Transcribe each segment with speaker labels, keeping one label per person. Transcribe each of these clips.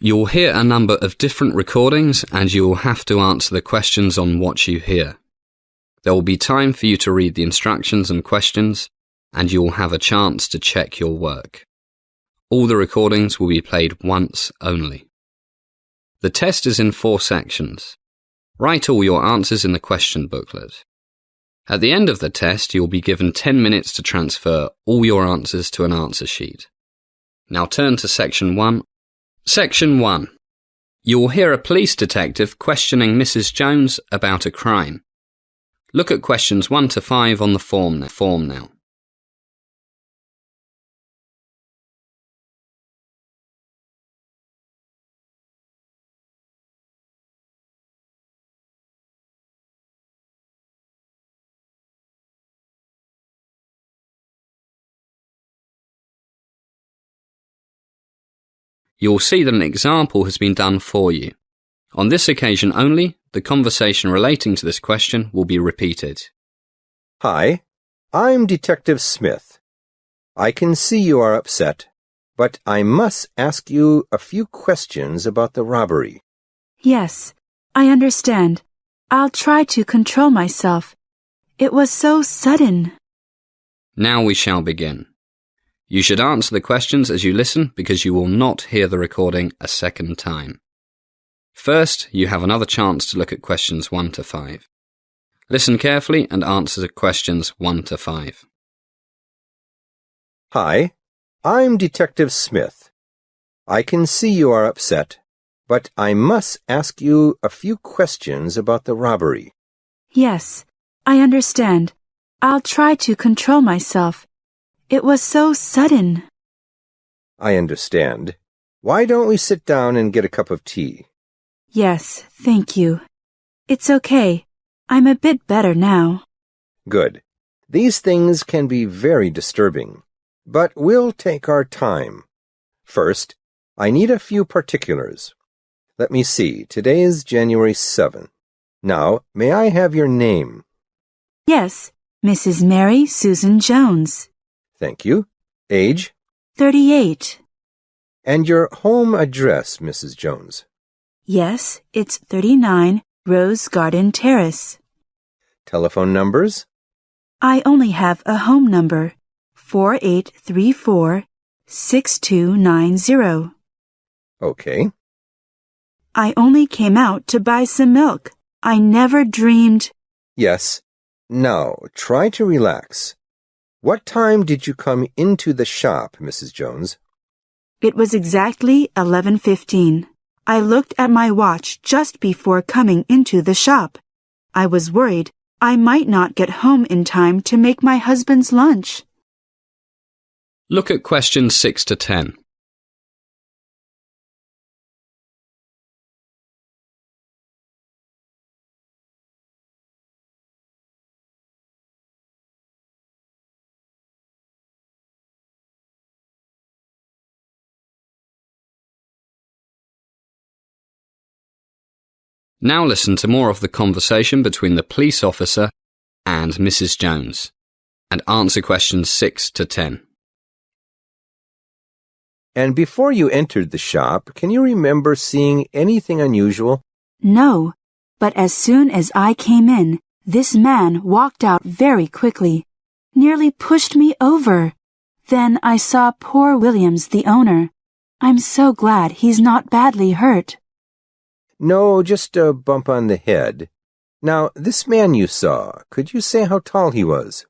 Speaker 1: You'll hear a number of different recordings and you will have to answer the questions on what you hear. There will be time for you to read the instructions and questions, and you will have a chance to check your work. All the recordings will be played once only. The test is in 4 sections. Write all your answers in the question booklet. At the end of the test, you'll be given 10 minutes to transfer all your answers to an answer sheet. Now turn to Section 1. Section 1. You will hear a police detective questioning Mrs. Jones about a crime. Look at questions 1 to 5 on the form now. You'll see that an example has been done for you. On this occasion only, the conversation relating to this question will be repeated.
Speaker 2: Hi, I'm Detective Smith. I can see you are upset, but I must ask you a few questions about the robbery.
Speaker 3: Yes, I understand. I'll try to control myself. It was so sudden.
Speaker 1: Now we shall begin. You should answer the questions as you listen because you will not hear the recording a second time. First, you have another chance to look at questions 1 to 5. Listen carefully and answer questions 1 to 5.
Speaker 2: Hi, I'm Detective Smith. I can see you are upset, but I must ask you a few questions about the robbery.
Speaker 3: Yes, I understand. I'll try to control myself. It was so sudden.
Speaker 2: I understand. Why don't we sit down and get a cup of tea?
Speaker 3: Yes, thank you. It's okay. I'm a bit better now.
Speaker 2: Good. These things can be very disturbing, but we'll take our time. First, I need a few particulars. Let me see. Today is January 7. Now, may I have your name?
Speaker 3: Yes, Mrs. Mary Susan Jones.
Speaker 2: Thank you. Age?
Speaker 3: 38.
Speaker 2: And your home address, Mrs. Jones?
Speaker 3: Yes, it's 39 Rose Garden Terrace.
Speaker 2: Telephone numbers?
Speaker 3: I only have a home number, 4834-6290.
Speaker 2: Okay.
Speaker 3: I only came out to buy some milk. I never dreamed...
Speaker 2: Yes. Now, try to relax. What time did you come into the shop, Mrs. Jones?
Speaker 3: It was exactly 11:15. I looked at my watch just before coming into the shop. I was worried I might not get home in time to make my husband's lunch.
Speaker 1: Look at questions 6 to 10. Now listen to more of the conversation between the police officer and Mrs. Jones, and answer questions 6 to 10.
Speaker 2: And before you entered the shop, can you remember seeing anything unusual?
Speaker 3: No, but as soon as I came in, this man walked out very quickly, nearly pushed me over. Then I saw poor Williams, the owner. I'm so glad he's not badly hurt.
Speaker 2: No, just a bump on the head. Now, this man you saw, could you say how tall he was?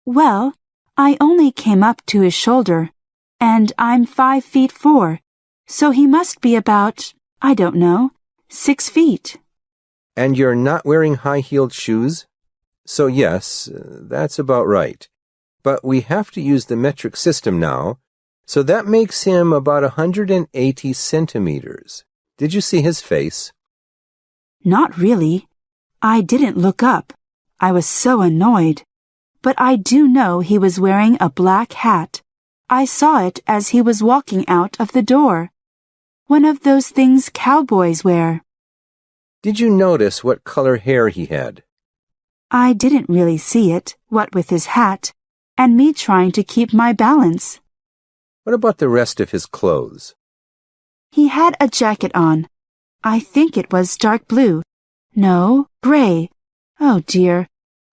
Speaker 3: Well, I only came up to his shoulder, and I'm 5'4", so he must be about, I don't know, 6 feet.
Speaker 2: And you're not wearing high-heeled shoes? So yes, that's about right. But we have to use the metric system now, so that makes him about 180 centimeters. Did you see his face?
Speaker 3: Not really. I didn't look up. I was so annoyed. But I do know he was wearing a black hat. I saw it as he was walking out of the door. One of those things cowboys wear.
Speaker 2: Did you notice what color hair he had?
Speaker 3: I didn't really see it, what with his hat, and me trying to keep my balance.
Speaker 2: What about the rest of his clothes?
Speaker 3: He had a jacket on. I think it was dark blue. No, gray. Oh dear.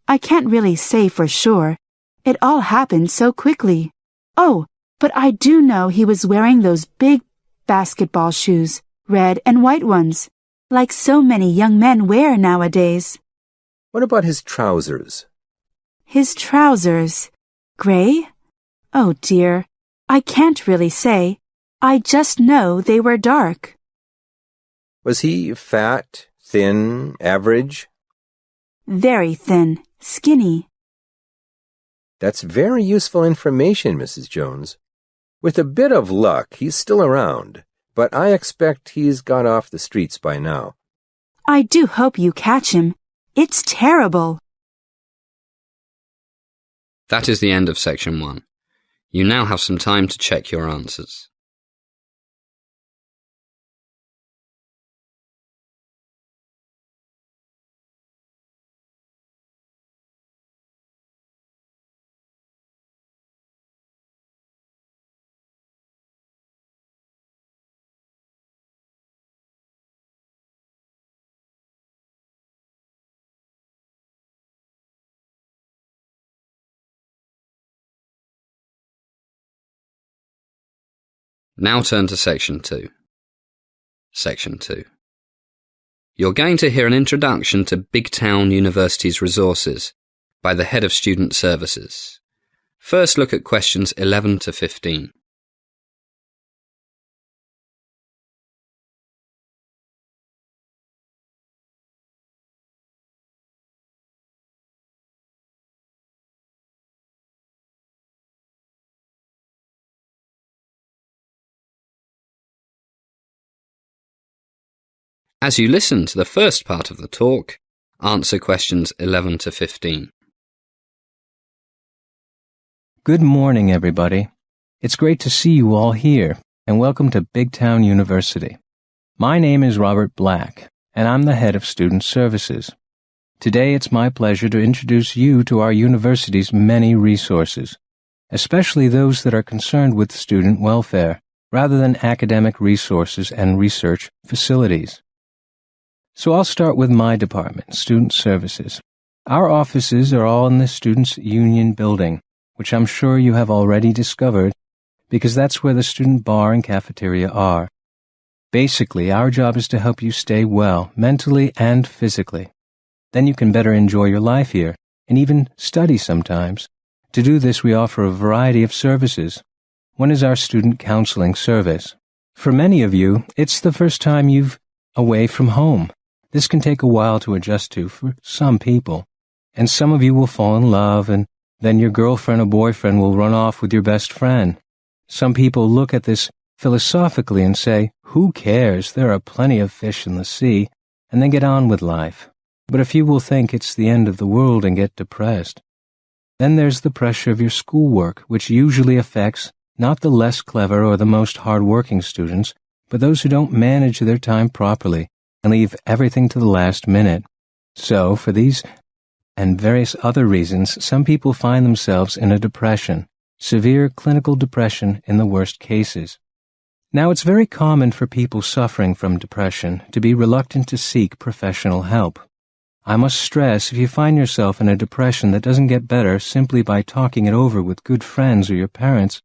Speaker 3: I can't really say for sure. It all happened so quickly. Oh, but I do know he was wearing those big basketball shoes, red and white ones, like so many young men wear nowadays.
Speaker 2: What about his trousers?
Speaker 3: His trousers. Gray? Oh dear. I can't really say. I just know they were dark.
Speaker 2: Was he fat, thin, average?
Speaker 3: Very thin, skinny.
Speaker 2: That's very useful information, Mrs. Jones. With a bit of luck, he's still around, but I expect he's got off the streets by now.
Speaker 3: I do hope you catch him. It's terrible.
Speaker 1: That is the end of section 1. You now have some time to check your answers. Now turn to section 2. Section 2. You're going to hear an introduction to Big Town University's resources by the Head of Student Services. First look at questions 11 to 15. As you listen to the first part of the talk, answer questions 11 to 15.
Speaker 4: Good morning, everybody. It's great to see you all here, and welcome to Big Town University. My name is Robert Black, and I'm the head of Student Services. Today, it's my pleasure to introduce you to our university's many resources, especially those that are concerned with student welfare, rather than academic resources and research facilities. So I'll start with my department, Student Services. Our offices are all in the Students' Union building, which I'm sure you have already discovered, because that's where the student bar and cafeteria are. Basically, our job is to help you stay well, mentally and physically. Then you can better enjoy your life here, and even study sometimes. To do this, we offer a variety of services. One is our student counseling service. For many of you, it's the first time you've away from home. This can take a while to adjust to for some people, and some of you will fall in love, and then your girlfriend or boyfriend will run off with your best friend. Some people look at this philosophically and say, who cares, there are plenty of fish in the sea, and then get on with life. But a few will think it's the end of the world and get depressed. Then there's the pressure of your schoolwork, which usually affects not the less clever or the most hard-working students, but those who don't manage their time properly and leave everything to the last minute. So, for these and various other reasons, some people find themselves in a depression, severe clinical depression in the worst cases. Now, it's very common for people suffering from depression to be reluctant to seek professional help. I must stress, if you find yourself in a depression that doesn't get better simply by talking it over with good friends or your parents,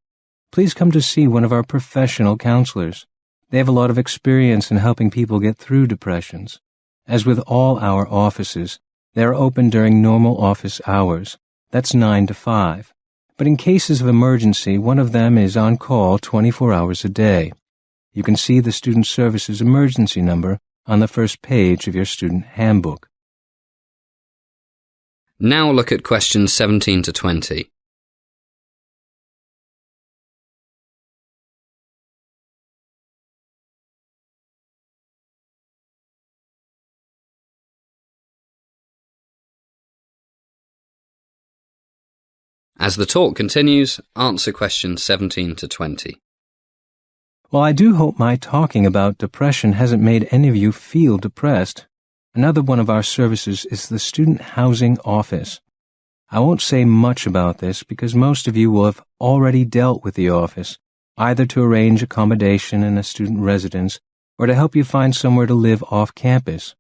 Speaker 4: please come to see one of our professional counselors. They have a lot of experience in helping people get through depressions. As with all our offices, they are open during normal office hours. That's 9 to 5. But in cases of emergency, one of them is on call 24 hours a day. You can see the Student Services emergency number on the first page of your student handbook.
Speaker 1: Now look at questions 17 to 20. As the talk continues, answer questions 17 to 20.
Speaker 4: Well, I do hope my talking about depression hasn't made any of you feel depressed. Another one of our services is the Student Housing Office. I won't say much about this because most of you will have already dealt with the office, either to arrange accommodation in a student residence or to help you find somewhere to live off campus.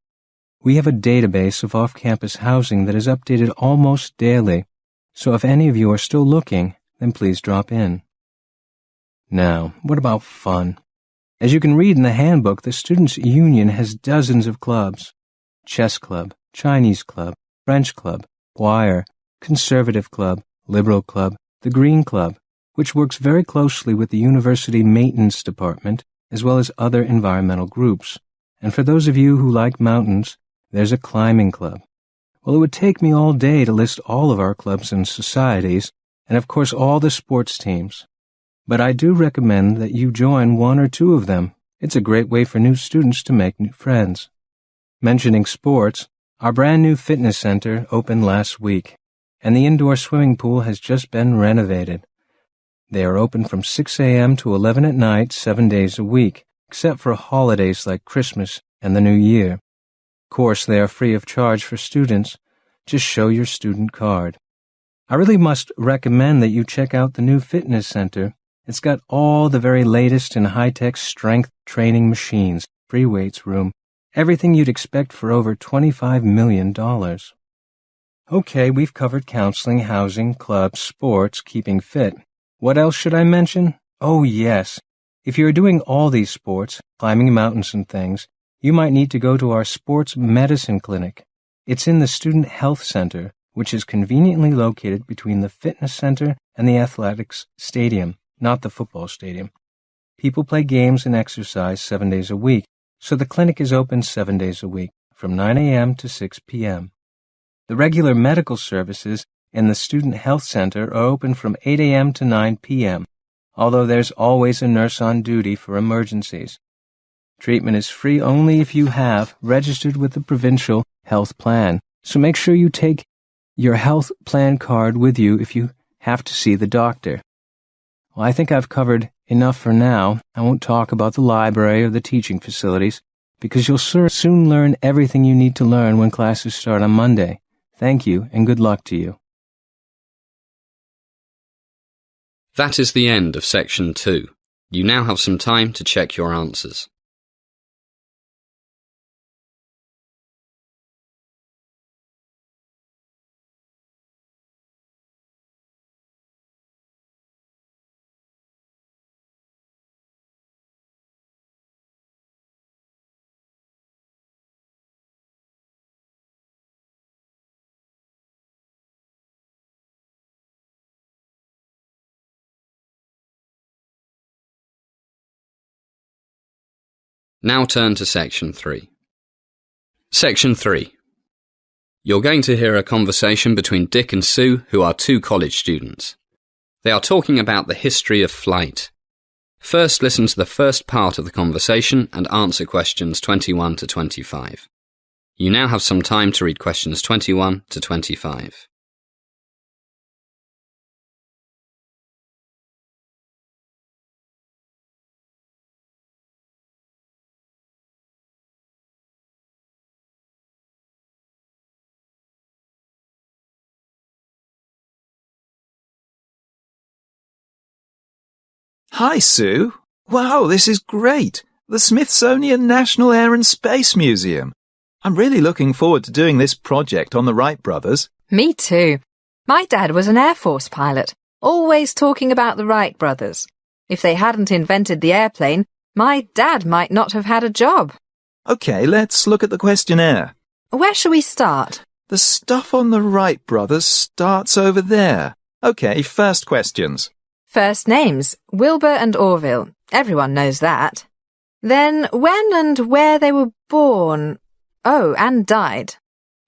Speaker 4: We have a database of off-campus housing that is updated almost daily, so if any of you are still looking, then please drop in. Now, what about fun? As you can read in the handbook, the Students' Union has dozens of clubs: chess club, Chinese club, French club, choir, conservative club, liberal club, the Green Club, which works very closely with the University Maintenance Department, as well as other environmental groups. And for those of you who like mountains, there's a climbing club. Well, it would take me all day to list all of our clubs and societies, and of course all the sports teams. But I do recommend that you join one or two of them. It's a great way for new students to make new friends. Mentioning sports, our brand new fitness center opened last week, and the indoor swimming pool has just been renovated. They are open from 6 a.m. to 11 at night, 7 days a week, except for holidays like Christmas and the New Year. Of course, they are free of charge for students. Just show your student card. I really must recommend that you check out the new fitness center. It's got all the very latest in high-tech strength training machines, free weights room, everything you'd expect for over $25 million. Okay, we've covered counseling, housing, clubs, sports, keeping fit. What else should I mention? Oh, yes. If you're doing all these sports, climbing mountains and things, you might need to go to our sports medicine clinic. It's in the Student Health Center, which is conveniently located between the fitness center and the athletics stadium, not the football stadium. People play games and exercise 7 days a week, so the clinic is open 7 days a week, from 9 a.m. to 6 p.m. The regular medical services in the Student Health Center are open from 8 a.m. to 9 p.m., although there's always a nurse on duty for emergencies. Treatment is free only if you have registered with the provincial health plan, so make sure you take your health plan card with you if you have to see the doctor. Well, I think I've covered enough for now. I won't talk about the library or the teaching facilities, because you'll soon learn everything you need to learn when classes start on Monday. Thank you, and good luck to you.
Speaker 1: That is the end of Section 2. You now have some time to check your answers. Now turn to Section 3. Section 3. You're going to hear a conversation between Dick and Sue, who are two college students. They are talking about the history of flight. First, listen to the first part of the conversation and answer questions 21 to 25. You now have some time to read questions 21 to 25.
Speaker 5: Hi, Sue. Wow, this is great. The Smithsonian National Air and Space Museum. I'm really looking forward to doing this project on the Wright brothers.
Speaker 6: Me too. My dad was an Air Force pilot, always talking about the Wright brothers. If they hadn't invented the airplane, my dad might not have had a job.
Speaker 5: Okay, let's look at the questionnaire.
Speaker 6: Where shall we start?
Speaker 5: The stuff on the Wright brothers starts over there. Okay, first questions.
Speaker 6: First names, Wilbur and Orville. Everyone knows that. Then when and where they were born. Oh, and died.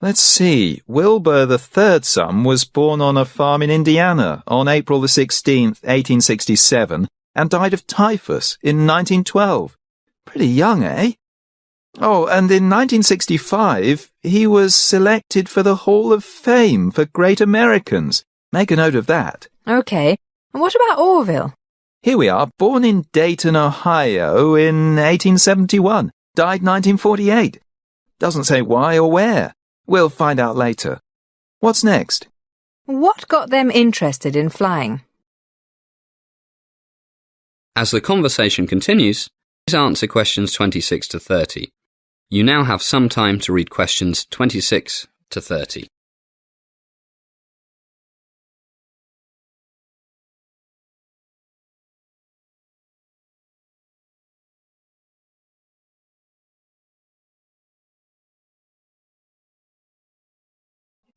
Speaker 5: Let's see. Wilbur, the third son, was born on a farm in Indiana on April the 16th, 1867, and died of typhus in 1912. Pretty young, eh? Oh, and in 1965, he was selected for the Hall of Fame for Great Americans. Make a note of that.
Speaker 6: Okay. And what about Orville?
Speaker 5: Here we are, born in Dayton, Ohio in 1871, died 1948. Doesn't say why or where. We'll find out later. What's next?
Speaker 6: What got them interested in flying?
Speaker 1: As the conversation continues, please answer questions 26 to 30. You now have some time to read questions 26 to 30.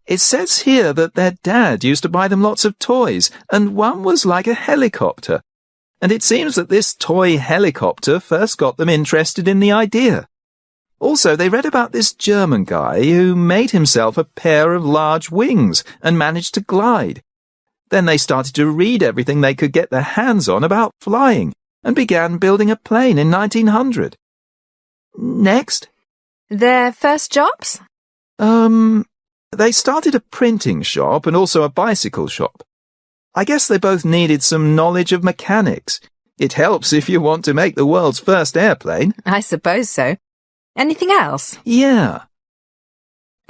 Speaker 5: It says here that their dad used to buy them lots of toys, and one was like a helicopter. And it seems that this toy helicopter first got them interested in the idea. Also, they read about this German guy who made himself a pair of large wings and managed to glide. Then they started to read everything they could get their hands on about flying and began building a plane in 1900. Next.
Speaker 6: Their first jobs?
Speaker 5: They started a printing shop and also a bicycle shop. I guess they both needed some knowledge of mechanics. It helps if you want to make the world's first airplane.
Speaker 6: I suppose so. Anything else?
Speaker 5: Yeah.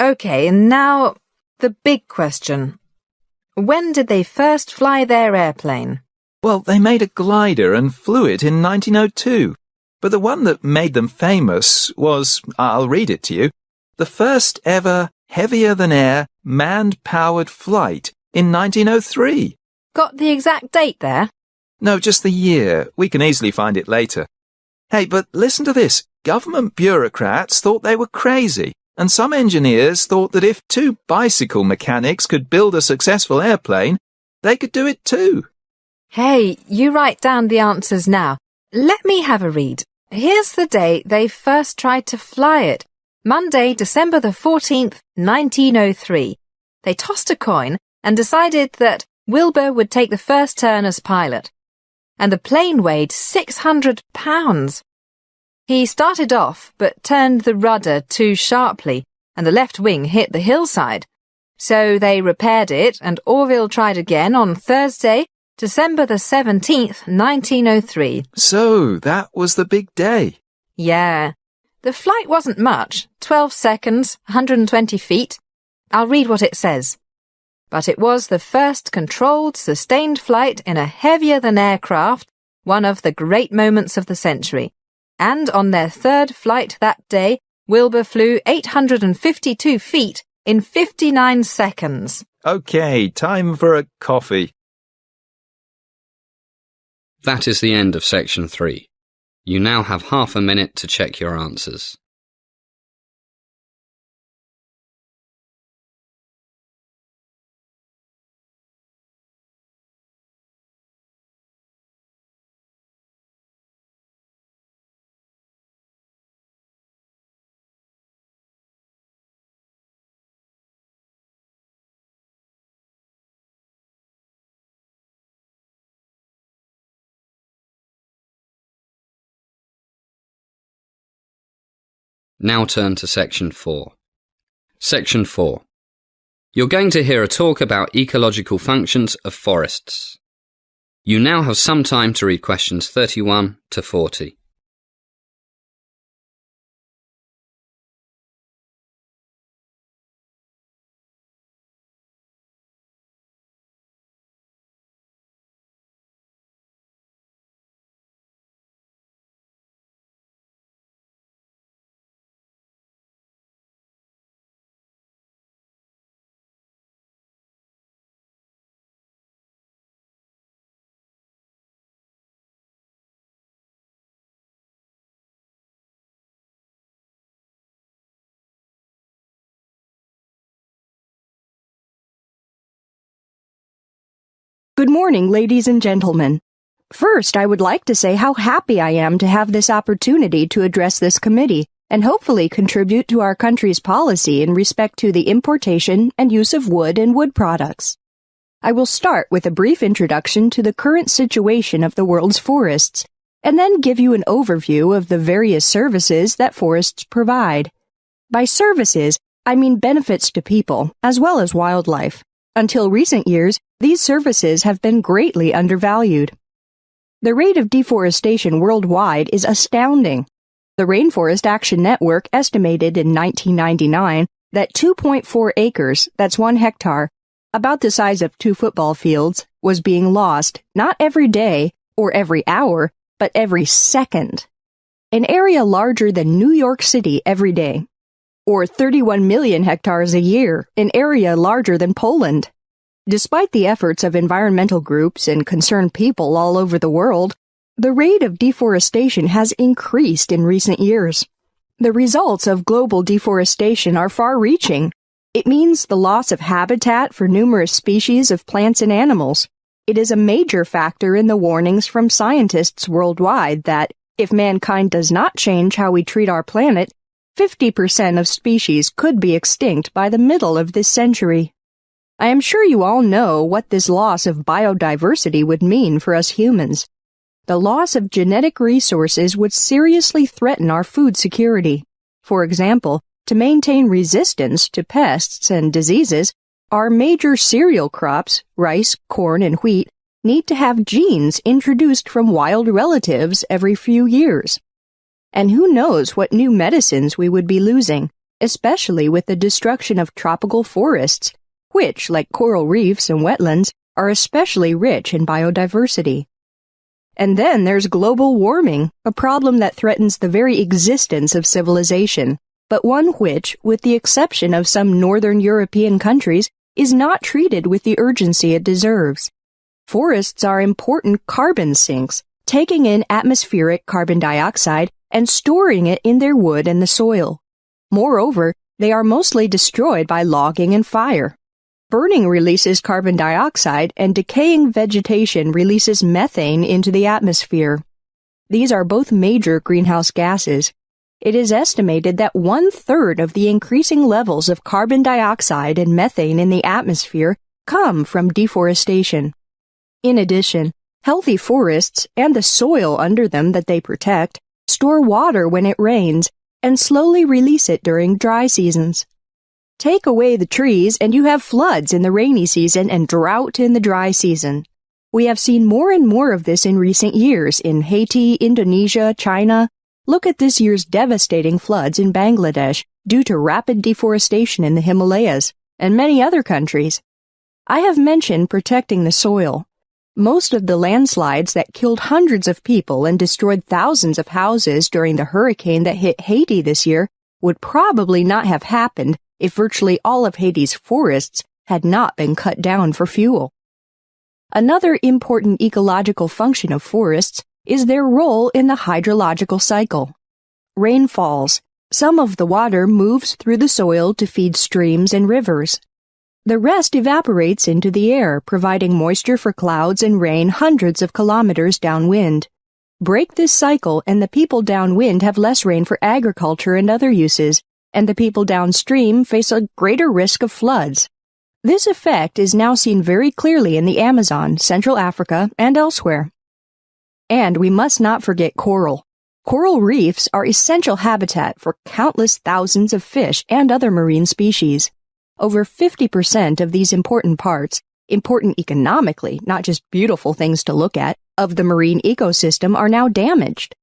Speaker 6: Okay, and now the big question. When did they first fly their airplane?
Speaker 5: Well, they made a glider and flew it in 1902. But the one that made them famous was, I'll read it to you, the first ever heavier-than-air manned-powered flight in 1903.
Speaker 6: Got the exact date there?
Speaker 5: No, just the year. We can easily find it later. Hey, but listen to this. Government bureaucrats thought they were crazy, and some engineers thought that if two bicycle mechanics could build a successful airplane, they could do it too.
Speaker 6: Hey, you write down the answers now. Let me have a read. Here's the day they first tried to fly it. Monday, December the 14th, 1903. They tossed a coin and decided that Wilbur would take the first turn as pilot. And the plane weighed 600 pounds. He started off but turned the rudder too sharply and the left wing hit the hillside. So they repaired it and Orville tried again on Thursday, December the 17th, 1903.
Speaker 5: So that was the big day.
Speaker 6: Yeah. The flight wasn't much, 12 seconds, 120 feet. I'll read what it says. But it was the first controlled, sustained flight in a heavier-than-air craft, one of the great moments of the century. And on their third flight that day, Wilbur flew 852 feet in 59 seconds.
Speaker 5: Okay, time for a coffee.
Speaker 1: That is the end of section 3. You now have half a minute to check your answers. Now turn to section 4. Section 4. You're going to hear a talk about ecological functions of forests. You now have some time to read questions 31 to 40.
Speaker 7: Good morning, ladies and gentlemen. First, I would like to say how happy I am to have this opportunity to address this committee and hopefully contribute to our country's policy in respect to the importation and use of wood and wood products. I will start with a brief introduction to the current situation of the world's forests, and then give you an overview of the various services that forests provide. By services, I mean benefits to people as well as wildlife. Until recent years, these services have been greatly undervalued. The rate of deforestation worldwide is astounding. The Rainforest Action Network estimated in 1999 that 2.4 acres, that's 1 hectare, about the size of 2 football fields, was being lost, not every day or every hour, but every second. An area larger than New York City every day. Or 31 million hectares a year, an area larger than Poland. Despite the efforts of environmental groups and concerned people all over the world, the rate of deforestation has increased in recent years. The results of global deforestation are far-reaching. It means the loss of habitat for numerous species of plants and animals. It is a major factor in the warnings from scientists worldwide that, if mankind does not change how we treat our planet, 50% of species could be extinct by the middle of this century. I am sure you all know what this loss of biodiversity would mean for us humans. The loss of genetic resources would seriously threaten our food security. For example, to maintain resistance to pests and diseases, our major cereal crops, rice, corn, and wheat, need to have genes introduced from wild relatives every few years. And who knows what new medicines we would be losing, especially with the destruction of tropical forests, which, like coral reefs and wetlands, are especially rich in biodiversity. And then there's global warming, a problem that threatens the very existence of civilization, but one which, with the exception of some northern European countries, is not treated with the urgency it deserves. Forests are important carbon sinks, taking in atmospheric carbon dioxide and storing it in their wood and the soil. Moreover, they are mostly destroyed by logging and fire. Burning releases carbon dioxide, and decaying vegetation releases methane into the atmosphere. These are both major greenhouse gases. It is estimated that 1/3 of the increasing levels of carbon dioxide and methane in the atmosphere come from deforestation. In addition, healthy forests and the soil under them that they protect store water when it rains and slowly release it during dry seasons. Take away the trees and you have floods in the rainy season and drought in the dry season. We have seen more and more of this in recent years in Haiti, Indonesia, China. Look at this year's devastating floods in Bangladesh due to rapid deforestation in the Himalayas and many other countries. I have mentioned protecting the soil. Most of the landslides that killed hundreds of people and destroyed thousands of houses during the hurricane that hit Haiti this year would probably not have happened if virtually all of Haiti's forests had not been cut down for fuel. Another important ecological function of forests is their role in the hydrological cycle. Rain falls. Some of the water moves through the soil to feed streams and rivers. The rest evaporates into the air, providing moisture for clouds and rain hundreds of kilometers downwind. Break this cycle and the people downwind have less rain for agriculture and other uses, and the people downstream face a greater risk of floods. This effect is now seen very clearly in the Amazon, Central Africa, and elsewhere. And we must not forget coral. Coral reefs are essential habitat for countless thousands of fish and other marine species. Over 50% of these important parts, important economically, not just beautiful things to look at, of the marine ecosystem are now damaged.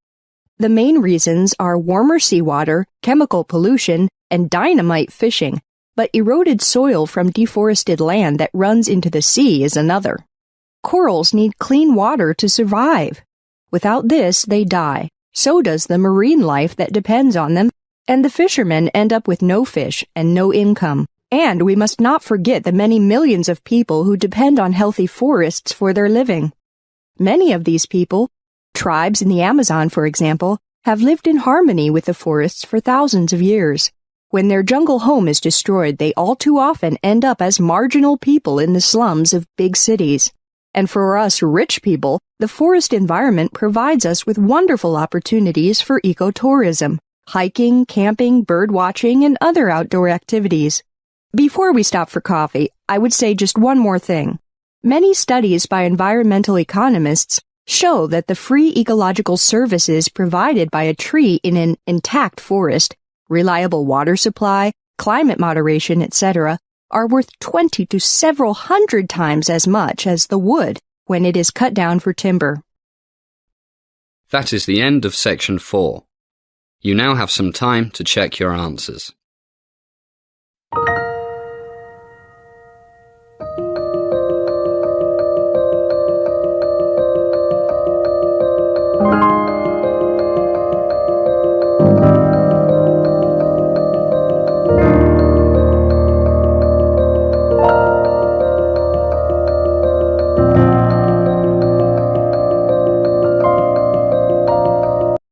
Speaker 7: The main reasons are warmer seawater, chemical pollution, and dynamite fishing, but eroded soil from deforested land that runs into the sea is another. Corals need clean water to survive. Without this, they die. So does the marine life that depends on them, and the fishermen end up with no fish and no income. And we must not forget the many millions of people who depend on healthy forests for their living. Many of these people, tribes in the Amazon for example, have lived in harmony with the forests for thousands of years. When their jungle home is destroyed, they all too often end up as marginal people in the slums of big cities. And for us rich people, the forest environment provides us with wonderful opportunities for ecotourism, hiking, camping, bird watching, and other outdoor activities. Before we stop for coffee, I would say just one more thing. Many studies by environmental economists show that the free ecological services provided by a tree in an intact forest, reliable water supply, climate moderation, etc., are worth 20 to several hundred times as much as the wood when it is cut down for timber.
Speaker 1: That is the end of section 4. You now have some time to check your answers.